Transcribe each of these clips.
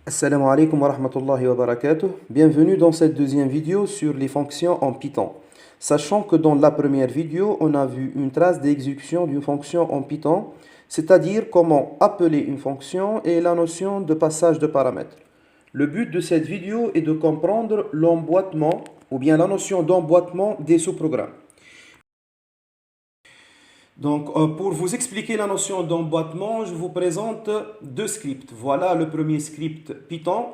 Assalamu alaikum wa rahmatullahi wa barakatuh. Bienvenue dans cette deuxième vidéo sur les fonctions en Python. Sachant que dans la première vidéo, on a vu une trace d'exécution d'une fonction en Python, c'est-à-dire comment appeler une fonction et la notion de passage de paramètres. Le but de cette vidéo est de comprendre l'emboîtement ou bien la notion d'emboîtement des sous-programmes. Donc, pour vous expliquer la notion d'emboîtement, je vous présente deux scripts. Voilà le premier script Python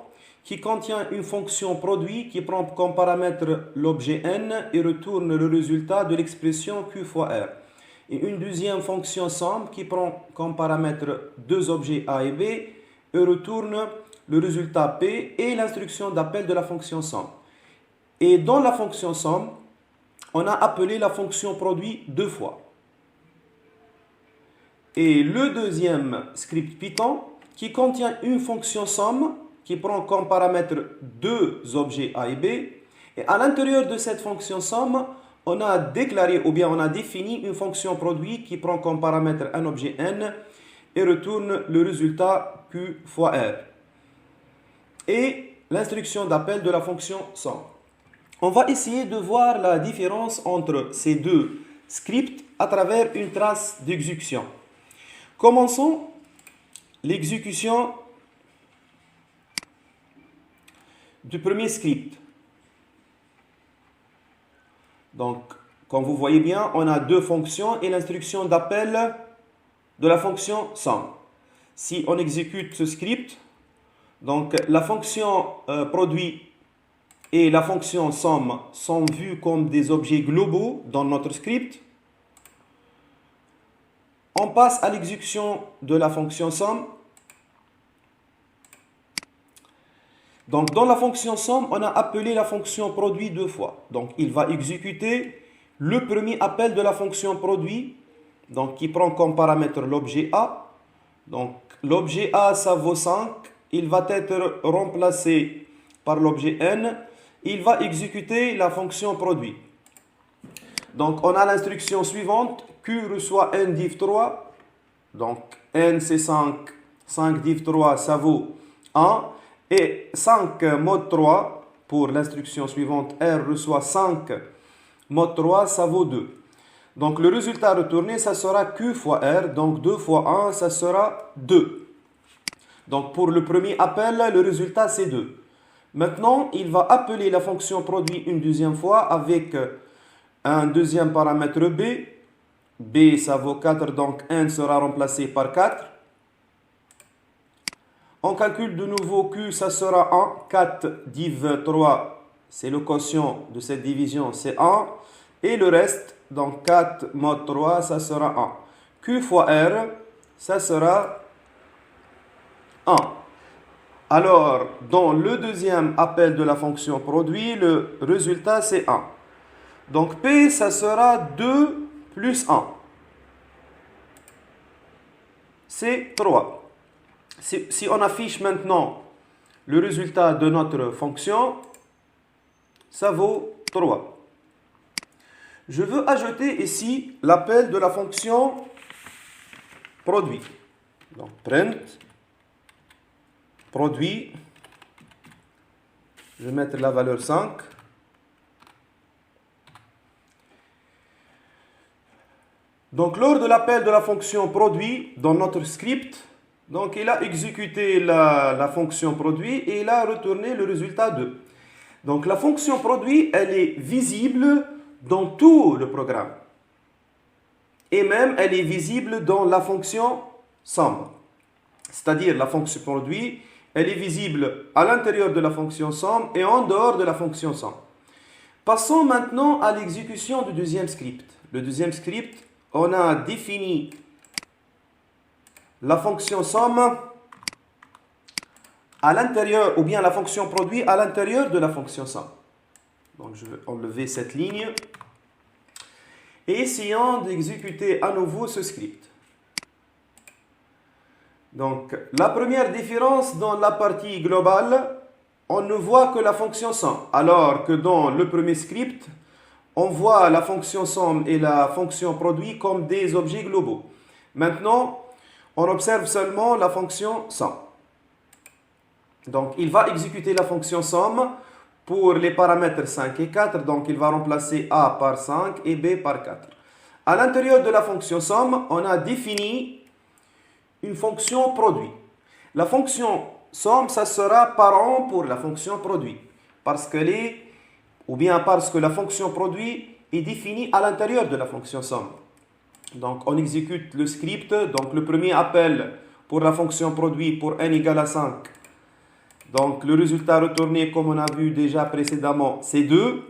qui contient une fonction produit qui prend comme paramètre l'objet n et retourne le résultat de l'expression q fois r. Et une deuxième fonction somme qui prend comme paramètre deux objets a et b et retourne le résultat p et l'instruction d'appel de la fonction somme. Et dans la fonction somme, on a appelé la fonction produit deux fois. Et le deuxième script Python qui contient une fonction somme qui prend comme paramètre deux objets a et b. Et à l'intérieur de cette fonction somme, on a déclaré ou bien on a défini une fonction produit qui prend comme paramètre un objet n et retourne le résultat q fois r. Et l'instruction d'appel de la fonction somme. On va essayer de voir la différence entre ces deux scripts à travers une trace d'exécution. Commençons l'exécution du premier script. Donc, comme vous voyez bien, on a deux fonctions et l'instruction d'appel de la fonction somme. Si on exécute ce script, donc la fonction produit et la fonction somme sont vues comme des objets globaux dans notre script. On passe à l'exécution de la fonction somme. Donc, dans la fonction somme, on a appelé la fonction produit deux fois. Donc, il va exécuter le premier appel de la fonction produit, donc qui prend comme paramètre l'objet A. Donc, l'objet A, ça vaut 5. Il va être remplacé par l'objet n. Il va exécuter la fonction produit. Donc, on a l'instruction suivante. Q reçoit n div 3. Donc, n c'est 5. 5 div 3, ça vaut 1. Et 5 mod 3, pour l'instruction suivante, R reçoit 5 mod 3, ça vaut 2. Donc, le résultat retourné, ça sera Q fois R. Donc, 2 fois 1, ça sera 2. Donc, pour le premier appel, le résultat, c'est 2. Maintenant, il va appeler la fonction produit une deuxième fois avec un deuxième paramètre B. B, ça vaut 4, donc n sera remplacé par 4. On calcule de nouveau Q, ça sera 1. 4 div 3, c'est le quotient de cette division, c'est 1. Et le reste, donc 4 mod 3, ça sera 1. Q fois R, ça sera 1. Alors, dans le deuxième appel de la fonction produit, le résultat, c'est 1. Donc, P, ça sera 2 plus 1. C'est 3. Si on affiche maintenant le résultat de notre fonction, ça vaut 3. Je veux ajouter ici l'appel de la fonction produit. Donc, print, produit, je vais mettre la valeur 5. Donc, lors de l'appel de la fonction produit dans notre script, donc il a exécuté la fonction produit et il a retourné le résultat 2. Donc, la fonction produit, elle est visible dans tout le programme. Et même, elle est visible dans la fonction somme. C'est-à-dire, la fonction produit, elle est visible à l'intérieur de la fonction somme et en dehors de la fonction somme. Passons maintenant à l'exécution du deuxième script. Le deuxième script, on a défini la fonction somme à l'intérieur, ou bien la fonction produit à l'intérieur de la fonction somme. Donc, je vais enlever cette ligne. Et essayons d'exécuter à nouveau ce script. Donc, la première différence dans la partie globale, on ne voit que la fonction somme. Alors que dans le premier script, on voit la fonction somme et la fonction produit comme des objets globaux. Maintenant, on observe seulement la fonction somme. Donc, il va exécuter la fonction somme pour les paramètres 5 et 4. Donc, il va remplacer A par 5 et B par 4. À l'intérieur de la fonction somme, on a défini une fonction produit. La fonction somme, ça sera parent pour la fonction produit. Parce que la fonction produit est définie à l'intérieur de la fonction somme. Donc, on exécute le script. Donc, le premier appel pour la fonction produit pour n égale à 5. Donc, le résultat retourné, comme on a vu déjà précédemment, c'est 2.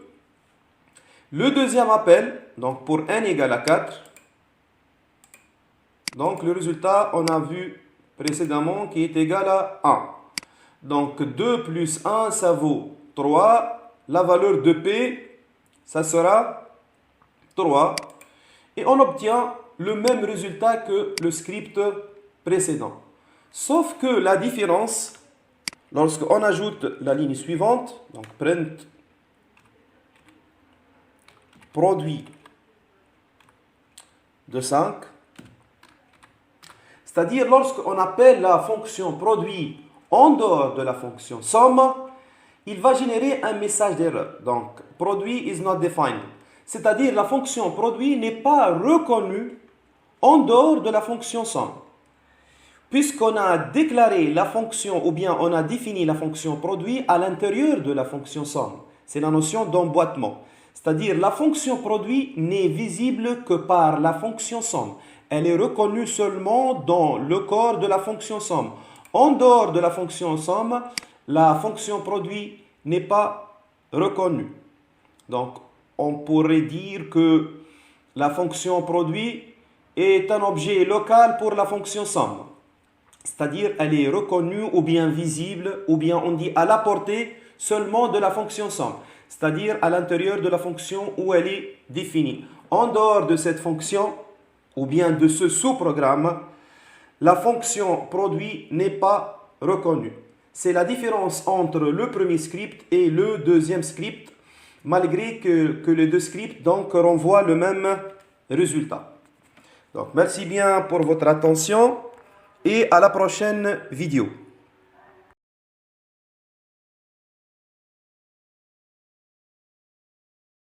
Le deuxième appel, donc pour n égale à 4. Donc, le résultat, on a vu précédemment, qui est égal à 1. Donc, 2 plus 1, ça vaut 3. La valeur de P, ça sera 3. Et on obtient le même résultat que le script précédent. Sauf que la différence, lorsqu'on ajoute la ligne suivante, donc print produit de 5, c'est-à-dire lorsqu'on appelle la fonction produit en dehors de la fonction somme, il va générer un message d'erreur. Donc, produit is not defined. C'est-à-dire la fonction produit n'est pas reconnue en dehors de la fonction somme. Puisqu'on a déclaré la fonction ou bien on a défini la fonction produit à l'intérieur de la fonction somme. C'est la notion d'emboîtement. C'est-à-dire la fonction produit n'est visible que par la fonction somme. Elle est reconnue seulement dans le corps de la fonction somme. En dehors de la fonction somme, la fonction produit n'est pas reconnue. Donc, on pourrait dire que la fonction produit est un objet local pour la fonction somme. C'est-à-dire, elle est reconnue ou bien visible, ou bien on dit à la portée seulement de la fonction somme. C'est-à-dire à l'intérieur de la fonction où elle est définie. En dehors de cette fonction, ou bien de ce sous-programme, la fonction produit n'est pas reconnue. C'est la différence entre le premier script et le deuxième script, malgré que les deux scripts donc renvoient le même résultat. Donc, merci bien pour votre attention et à la prochaine vidéo.